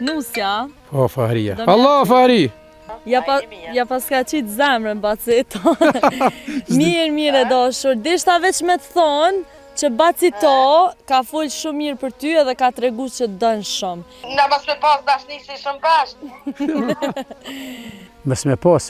Nusja. Po, Fahria. Allah, Fahri! Ja paska qitë zemrën, bacito. Mirë e dashur. Deshta veç me të thonë që bacito ka folë shumë mirë për ty edhe ka të regu që dënë shumë. Na mos me pas dashnisi shumë bashkë. Mos me pas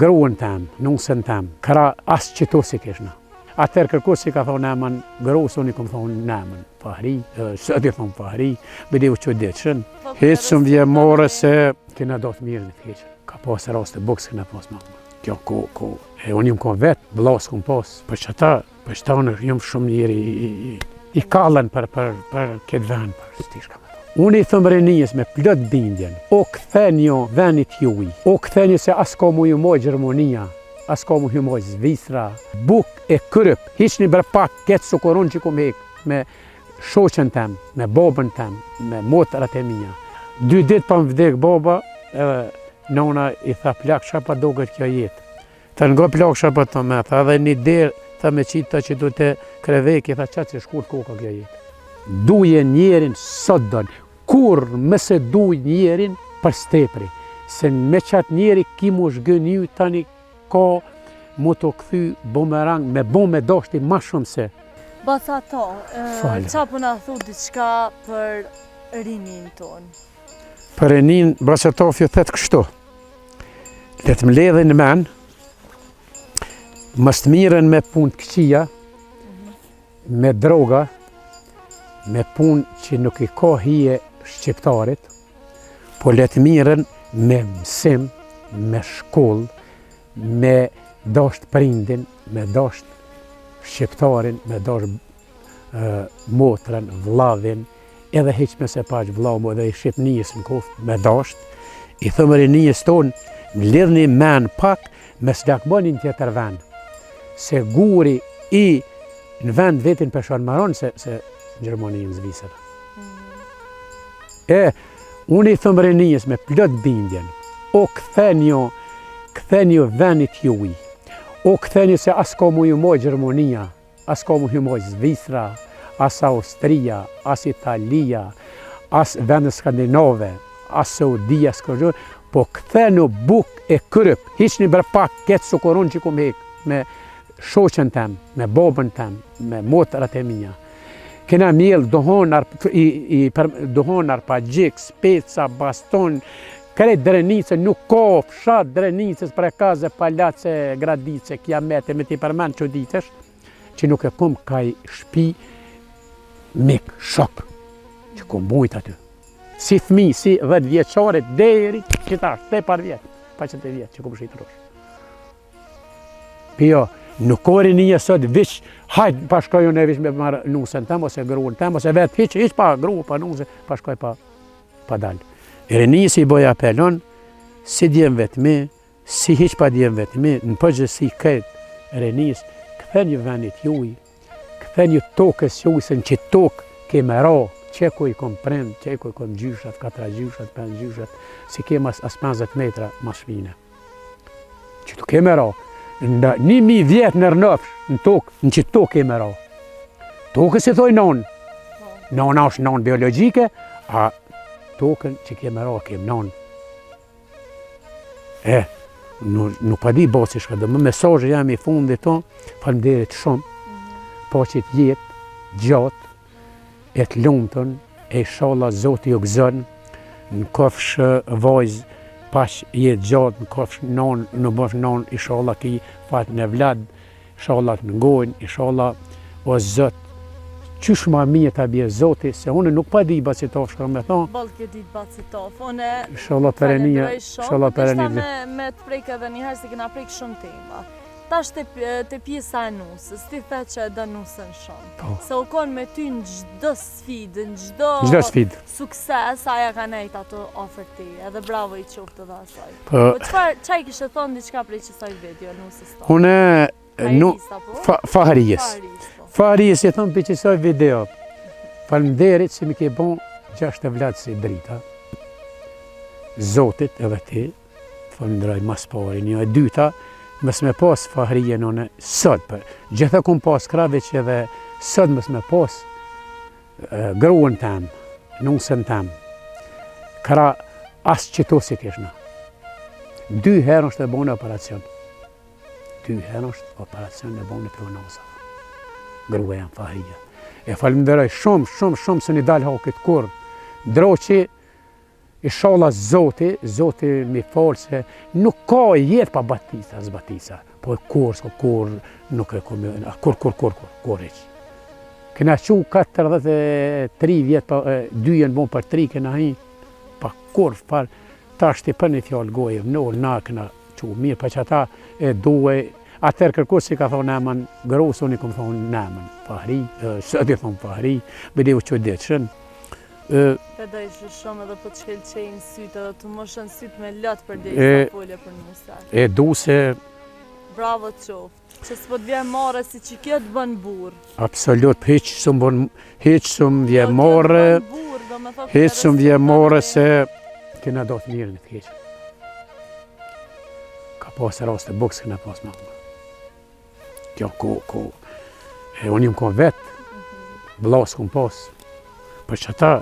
gruën tem, nusën tem, kra asë që to si kishna. Atër kërkus që ka thonë emën grusë, unë i kom thonë emën Fahri, së di thonë Fahri, bëdi u që ditëshën. Heqë shumë vje more se kena do të mirë në të heqë. Ka pas rast të bukës këna pas mama. Kjo ko. E unë jëmë kom vetë, blasë kom pas, për që ta, për që ta unë jëmë shumë njëri i kallën për këtë ven, për stish ka me thonë. Unë i thëmë Renijës me plët bindjen, o këthenjo venit juj, o këthenjo se as ka mu ju moj Gjermonia, as ka mu ju moj Zvisra, buk e kërëp, hiq një bërpak këtë sukoron që kom hek me shoqen tem, me babën tem, me motërat e mija. 2 ditë pa më vdek baba, nona i tha plak qa pa doget kjo jetë. Tha nga plak qa pa të me, tha edhe një derë, tha me qita që du të kreveki, tha qatë që shkurt koka kjo jetë. Duje njerin sot donë, kur mëse duj njerin për stepri, se me qatë njeri ki mu shgën ju tani ka mu të këthy bumerang me bo me dashti ma shumë se. Bacato, qa përna thu diçka për rinin tonë? Për rinin, Bacato fjo thetë kështu. Letë më ledhe në men, mës të miren me punë të këqia, me droga, me punë që nuk i ka hije shqiptarit, po letë miren me mësim, me shkollë, me dasht prindin, me dasht shqiptarin, me dasht motrën, vlavin, edhe heq me se paq vlamu edhe i Shqipnijës në koftë, me dasht. I thëmë Rinijës tonë, më lidhni men pak, me s'lakbonin tjetër vend. Se guri i në vend vetin peshan maron se Gjermoni në Zvisër. Unë i thëmë Rinijës me plët bindjen, o këthenjo venit juj, o këthenjo se as ka mu ju moj Gjermonia, as ka mu ju moj Zvisra, as Austria, as Italia, as vendet skandinave, as Saudia, po këthenu buk e kërëp, hiq një bërpak këtë sukoron që kom hek me shoqen tem, me babën tem, me motërat e mija. Kena mjell dohonar pa gjik, speca, baston, kret drenicë, nuk ka fshat drenicës, prekaze, palace, gradice, kiamete, me ti përmen që ditësh, që nuk e kom kaj shpi mik, shok, që kom bujt aty. Si fmi, si 10 vjeqarit, deri qitash, 8 vjetë, pa që 8 vjetë që kom shqitë rosh. Pjo, nuk kori një sot vish, hajt pa shkoj unë e vish me marë nusën tem, ose gruën tem, ose vetë hiq pa gruë, pa nusë, pa shkoj pa dalë. Rinijës i boj apelon, si djem vetëmi, si hiq pa djem vetëmi, në përgjësi këtë Rinijës, këthen ju venit juj, këthen ju tokës juj, se në që tokë ke me ra, qeku i kom prend, qeku i kom gjyshat, 4 gjyshat, 5 gjyshat, si ke as 50 metra mas shpine. Që tu ke me ra, në 1000 vjetë nërnëfsh në tokë, në që tokë ke me ra. Tokës i thoi nonë, nona është nonë biologike, a tokën që ke me ra, kem nonë. Nuk pa di basi shka dhe, më mesazhe jam i fundit tonë, falënderit shumë, po që t'jetë gjatë, e të lumëtën, e inshallah Zoti ju gëzën, në kofsh vajzë, pash jetë gjatë, në kofsh nonë, në bësh nonë, inshallah ki fatë në vlad, inshallah të ngojnë, inshallah o Zot, qysh ma mije të bje Zoti, se unë nuk pa di Bacito shka me thonë. Balë ke ditë Bacito, une inshallah perenija, inshallah perenija. Me të prejkë edhe njëherë se kena prejkë shumë tema. Tash të pjesa e nusës, ti the që e da nusën shumë. Se u konë me ty në gjdo sfidë, në gjdo sukses, aja ka nejtë ato ofër ti, edhe bravo i qoftë dhe asaj. Po qaj kështë thonë diqka prej qësaj video nusës tonë? Une Fahrijës e thonë për qësaj video. Falënderit se mi ke bon 6 vladë si drita. Zotit edhe ti, të falënderoj mas pari, një e dyta, mës me pas Fahrije nëne sot, gjitha kum pas krave që edhe sot mës me pas gruën tem, nusën tem, Kra as qëto si kishna. 2 herë është e bone operacion. 2 herë është operacion e bone pronasa. Grua jam Fahrija. E falenderoj shumë se një dalë ha këtë kur. Ndro që inshallah Zoti mi falë se nuk ka jetë pa batisa, zbatisa. Po kur nuk e kur eq. Këna qu 43 vjetë, pa 2 jenë bon për 3 këna hi, pa kur farë, ta shti për një fjallë gojë, na këna qu mirë, pa që ata e duhe, atër kërkus si ka thonë Eman, gërosë unë i këmë thonë Eman, Fahri, sëti thonë Fahri, bëdi u që ditëshën. Edhe ishë shumë edhe për të shkelqejnë sytë, edhe të moshën sytë me lëtë për dhe i sa folje për Musar. E du se... Bravo të qoftë, që s'po të vjen marë si që kjo të bën burë. Absolut, heq sëmë vjen marë se kena do të mirë në të keqë. Ka pas e rast e buks këna pas më. Kjo unë jëmë kon vetë, blasë kun pas. Për që ta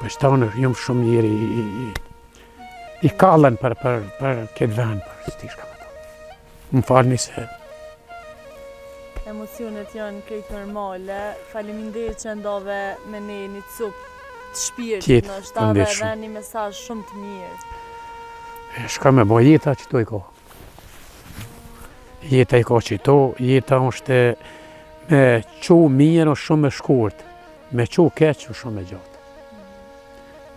jëmë shumë njëri i kallën për këtë vend, për stishka më to. Më falni se... Emocionet janë krejt normale, faleminderit që ndove me ne një cupë të shpirtit, në është edhe edhe një mesazh shumë të mirë. Shka me bo jeta që to i ka. Jeta i ka që to, jeta është me qu mirë o shumë e shkurt, me qu keq o shumë e gjatë.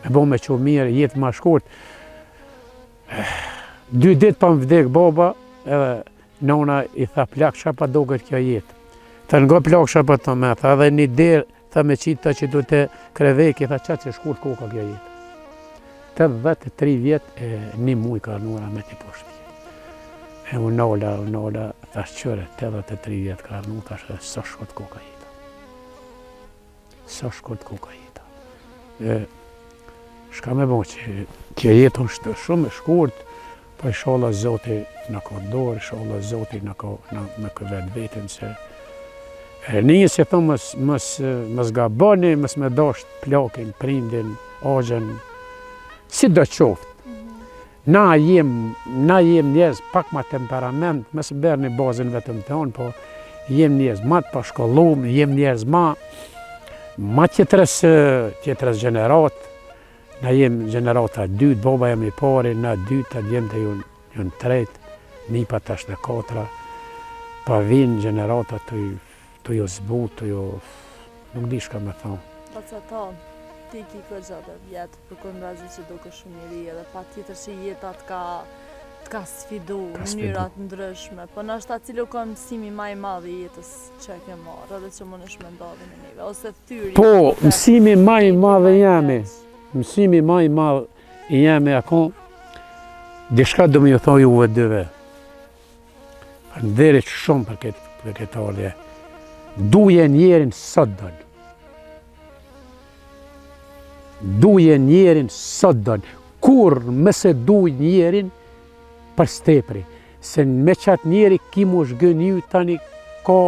Me bo me qu mirë, jetë ma shkurt. 2 ditë pa më vdek baba, edhe nona i tha plak qa pa do këtë kjo jetë. Tha nga plak qa pa të me, tha edhe një derë, tha me qita që du të kreveki, tha qatë që shkurt koka kjo jetë. 83 vjetë, 1 muj ka arnura me t'i poshtë. E unë nola, thash qëre, 83 vjetë ka arnu, thash edhe sa shkurt koka jeta. Sa shkurt koka jeta. Shka me bo që kjo jetë është shumë e shkurt, po inshallah Zoti në ka dorë, inshallah Zoti në ka me këtë vetën se një se thëmë mës gaboni, mës me dasht plakin, prindin, agjen, si do qoftë. Na jem njerëz pak ma temperament, mës bërë një bazën vetëm tonë, po jem njerëz ma të pashkollum, jem njerëz ma tjetërës gjenerat. Na jem gjenerata 2, baba jem i pari, na 2, ta jem të jun 3, nipa tash në 4, pa vinë gjenerata të jo zbut, të jo... nuk di shka me thonë. Pa që ta, ti ki këtë gjatë vjetë, për këndrazi që do kë shumë njëri edhe pa tjetër që jetat ka sfidu, mënyrat ndryshme, po në ashta cilë ka mësimi maj madhe i jetës që e ke marrë, edhe që më në shmendove në neve, ose thyri... Po, mësimi maj madhe jemi. Mësimi ma i madhë i jemi akon, dishka do me ju thoi uve dyve. Faleminderit shumë për këtë ardhje. Duje njerin sot dënë. Duje njerin sot dënë. Kur mëse duj njerin për stepri. Se me qatë njeri ki mu shgënju tani ka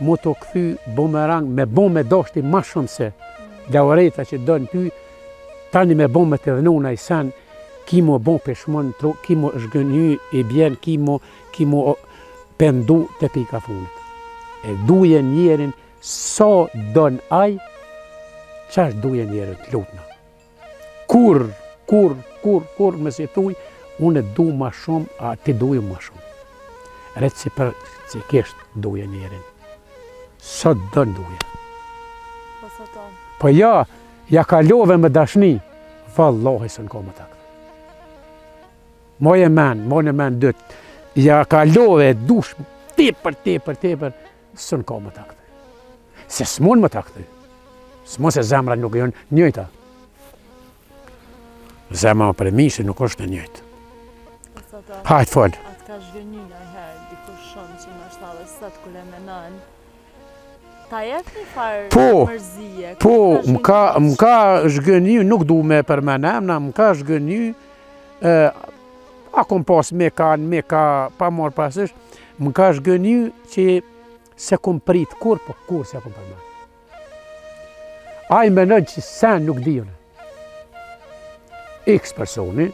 mu të këthy bumerang me bo me dashti ma shumë se laureta që dënë ty. Tani me bon me të dhënuna i sen, ki mu bon peshmon, ki mu shgënyu i bjen, ki mu pendu të pika funit. E duje njerin, sa don aj, qash duje njerin të lutna. Kur me si thuj, unë du ma shumë, a ti duju ma shumë. Rëtë si për që kështë duje njerin. Sa don duje. Po ja kalove me dashni, vallahi së në ka më takë. Moje men dëtë, ja kalove dush, tepër, së në ka më takë. Se s'mon më takë. S'mon se zemra nuk e jonë njëjta. Zemra për e mishë nuk është në njëjtë. Hajtë falë. Atë ka zhgënyu në herë, dikush shumë që në është dhe sëtë kule me nënë, ta jetë një farë mërzije? Po, më ka zhgënyu, nuk du me përmenemna, më ka zhgënyu, a kom pas me ka pa marë pasësh, më ka zhgënyu që se kom prit kur, po kur se kom përmenë. A i menën që sen nuk dijone. X personi,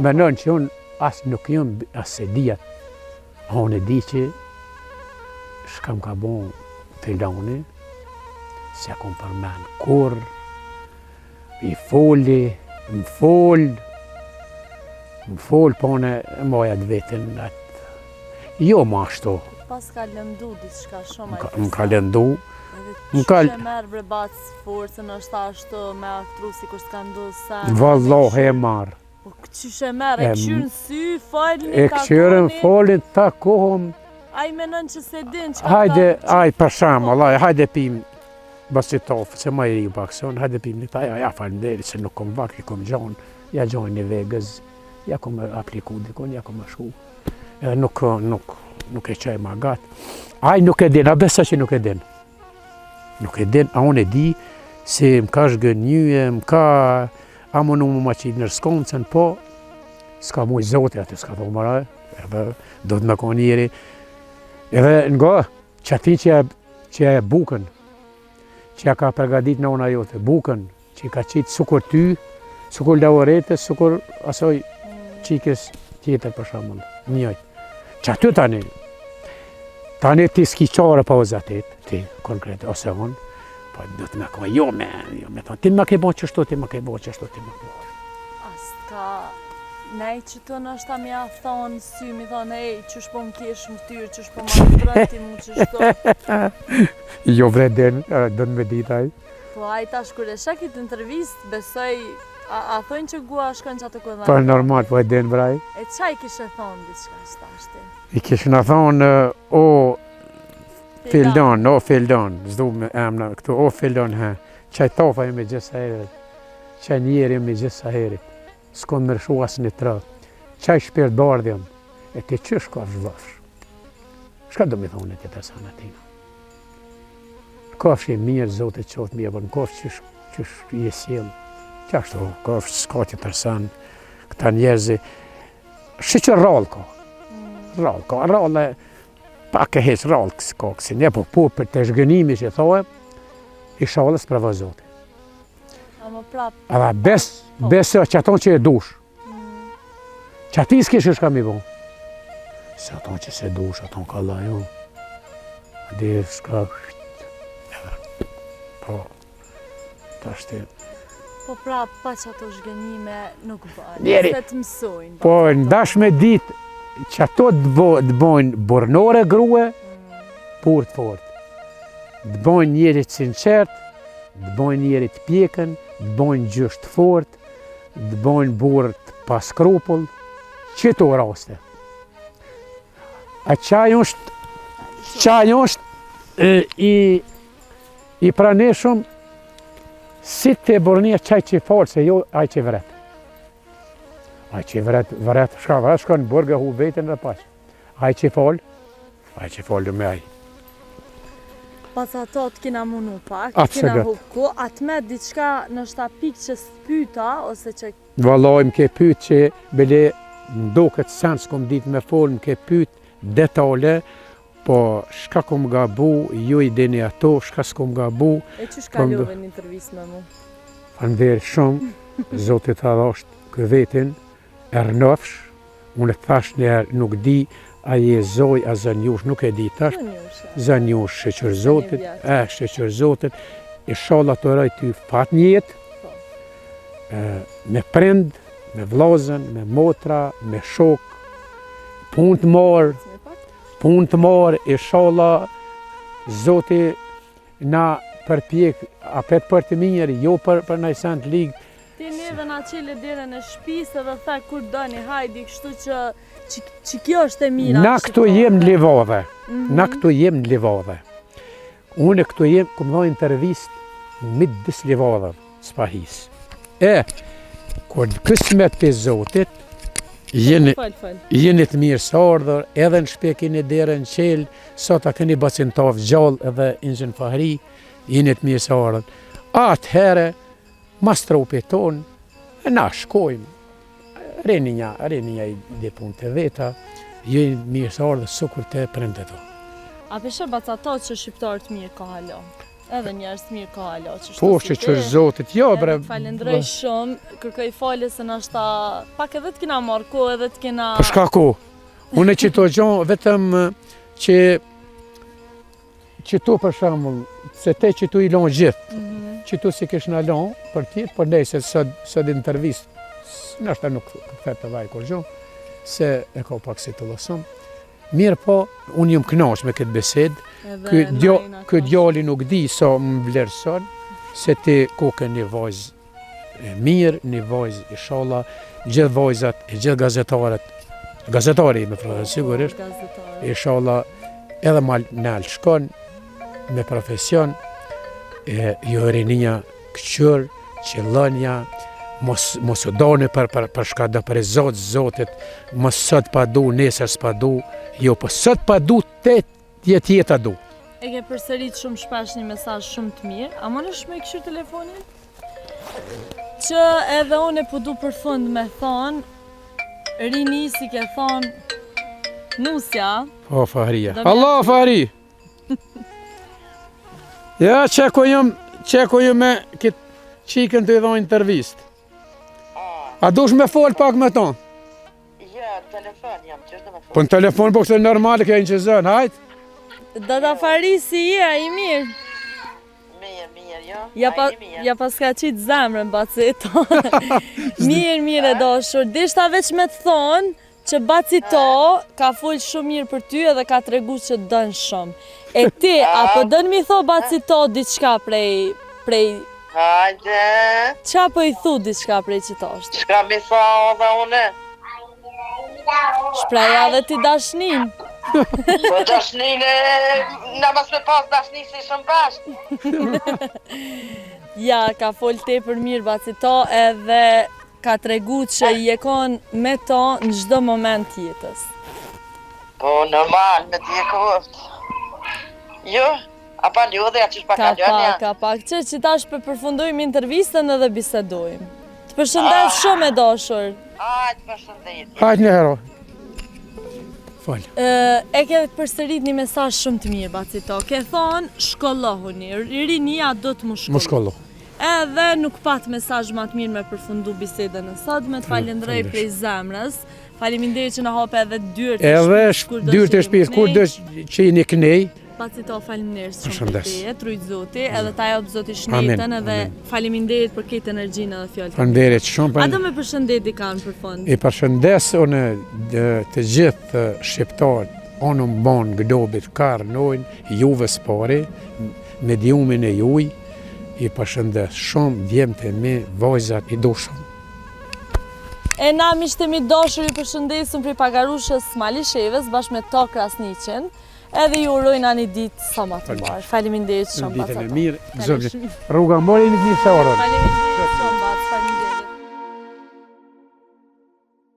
menon që unë asë nuk jam, asë se dijat. Unë e di që shkam ka bon filoni, se kom përmen kur, i foli, më fol, po unë e moja të vetën atë. Jo ma ashtu. Pas ka lëndu diçka shumë Më ka lëndu. Që merë brebac forcën është ashtu me aktru si kur s'ka ndu sa. Vallahi e marë. Po qyshe merë, e këshyrën sy, falin E i takoni. këshyrën falin takohëm. Aj menon që se din që Hajde, për shembull, hajde pim basitov, se ma i riu pakson, hajde pim një taj, ja falenderi se nuk kom vak, i kom gjon, ja gjon një vegëz, ja kom apliku dikon, ja kom shku. Nuk e qaj ma gat. Aj nuk e din, a besa që nuk e din. Nuk e din, a unë e di se më ka shgënjye, më ka amonu më qitë në shkoncën, po s'ka muj zote atë, s'ka thonë maraj, edhe do të me konë njeri. Edhe nga që ati që e bukën, që ja ka përgadit në ona jote, bukën, që i ka qitë sukur ty, sukur lauretes, sukur asoj qikës tjetër për shambull, njëjtë. Që aty tani ti s'ki qare pa ozatit, ti konkret, ose unë, po do të me konë, jo me thonë, ti me ke bo qështu, ti me ke bo qështu, ti me ke bo. As ka nej që të nështë ta mja thonë sy, mi thonë, ej, qësh po më kesh më tyrë, qësh po më trëti mu qështu. Jo bre den, do në me ditaj. Po aj tash kur e shakit intervist, besoj, a thonë që gua shkën që atë këdhe? Po normal, po e den braj. E qaj kishe thonë diçka shtashti? I kishë në thonë, o Fildon, zdu me emna këtu, o Fildon, qaj tofa e me gjithë herit, qaj njeri e me gjithë herit, s'kon më rëshu asë një tra, qaj shpirt bardhjëm, e ti qësh ka zhvash? Shka do me thonë e tjetër sana tina? Kafsh e mirë, zote qotë mirë, por në kafsh qësh i e sjellë, qashtu, kafsh s'ka tjetër sana, këta njerëzi, që rallë ka. Rallë pak e heq rallë ka kësi një, po për të shgënimi që thohe, i shalës për vëzote. Edhe beso që aton që e dush, që ati s'kesh shka mi bo. Se aton që se dush, aton ka lajo, adi shka, po, ta shte. Po pra, pa që ato shgënime nuk bërë, se të mësojnë. Po, ndash me ditë, që ato të bojnë bornore grue, pur të fort. Të bojnë njerit sinqert, të bojnë njerit pjekën, të bojnë gjysht fort, të bojnë burët pas skrupull, qëto raste. A qaj është i praneshëm si të bornia qaj që falë, se jo aj që vret. Aj që vret, shka në burgë hu vetën dhe pas. Aj që falë me aj. Pas ato të kina munu pak, kina hupku, atë me diçka në shtapik që s'pyta, ose që... Valoj, më ke pyt që bele ndo këtë sens kom ditë me folë, më ke pyt detale, po shka kom gabu, ju i dini ato, shka s'kom gabu. E që shka ljove një intervjist me mu? Faleminderit shumë, Zotit adhosht kë vetin, rënofsh, unë të thash njerë nuk di, a je zoj, a zënjush, nuk e di tash, zënjush, sheqër Zotit, i shala të raj ty fat njetë, me prind, me vlazën, me motra, me shok, punë të marë, i shala Zotit na përpjek, apet për të mirë, jo për najsan të ligë. Ti neve na qele dire në shpisë dhe the kur doni hajdi, kështu që kjo është e mira. Na këtu jem në livadhe. Unë këtu jem, këmë dhoj intervist mid dis livadhe, s'pahis. Kur kësmet për Zotit, jeni të mirë së ardhër, edhe në shpekin e dire në qelë, sot a këni bacin taf gjallë edhe inxën Fahri, jeni të mirë së ardhër. Atëhere, mas tropi tonë, na shkojmë, reni një i dhe punë të veta, jeni mirë së ardhër sukur të prende to. A peshe bacato që shqiptarët mirë ka halo? Edhe njerëz mirë ka alo që Po, që është Zotit, jo bre. Falenderoj shumë, kërkoj falje se nashta pak edhe të kena marrë kohë edhe të kena... Për shka ko? Unë që to gjonë vetëm që tu për shembull, se te që tu i lonë gjithë, që tu si kesh në lonë për tjetë, për nej se sot intervist, nashta nuk këtë të vaj kur gjonë, se e ka pak si të lësëm. Mirë po, unë jam kënaq me këtë besed, këtë djali nuk di sa më vlerëson, se ti koke një vajzë mirë, një vajzë inshallah, gjithë vajzat e gjithë gazetari me frate sigurisht, inshallah edhe mal nalë shkon, me profesion, jo rinia këqër, qëllënja, mos u doni për shka do për Zotit, mos sot pa du, nesër s'pa du, jo, po sot pa du, tjeta du. E ke përsërit shumë shpesh një mesazh shumë të mirë, a mënesh me këshir telefonin? Që edhe unë po du për fund me thonë, rini si ke thonë, nusja. Po, Fahria. Allah, Fahri! Ja, qeko ju me këtë qikën të i dojnë intervist. A dush me fol pak me tonë? Ja, në telefon jam, që është me fol. Po në telefon, po këtë normal ke një që zënë, hajtë? Dada Fahri si je, i mirë? Mirë, jo. Ja pas ka qitë zemrën, baci to. Mirë e dashur. Dishta veç me të thonë që baci to ka full shumë mirë për ty edhe ka të regu që dënë shumë. E ti, apo dënë mi tho baci to diçka prej... Hajde. Qa po i thu diçka prej që to është? Shka mi tha dhe une? Shpreja dhe ti dashnin. Po dashnin na mas me pas dashnin si shumë bashkë. Ja, ka fol te për mirë baci to edhe ka të regu që i e kon me to në gjdo moment jetës. Po normal, me t'je kohët. Jo, a pa ljodhja që shpa kalonja? Ka pak, që tash përfundojmë intervistën edhe bisedojmë. Të përshëndet shumë e dashur. Hajtë përshëndet. Hajtë një hero. Falë. E ke përsërit një mesazh shumë të mirë, baci to. Ke thonë, shkollohuni, rinia do të më shkollu. Më shkollu. Edhe nuk pat mesazh më të mirë me përfundu bisedën e sotme, të falenderoj prej zemrës. Faleminderit që na hape edhe dyert e shtëpisë. Edhe dyert e shtëpisë, kur do që jeni kënej. Baci to faleminderit shumë për teje, trujt Zoti, edhe ta jap Zoti shëndetën edhe faleminderit për këtë energjinë edhe fjalët. Faleminderit shumë. A do me përshëndeti kanë për fund? I përshëndes unë të gjithë shqiptarët, unë më banë globit karnojnë, juve spari, mediumin e juj, i përshëndes shumë, djemët e mi, vajzat i dushëm. E na miqtemi dashur i përshëndesim prej Pagarushës Malisheves bashkë me to Krasniqin. Edhe ju urojna një ditë sa më të mbarë. Faleminderit shumë. Ditën e mirë, rruga mbori një se orën.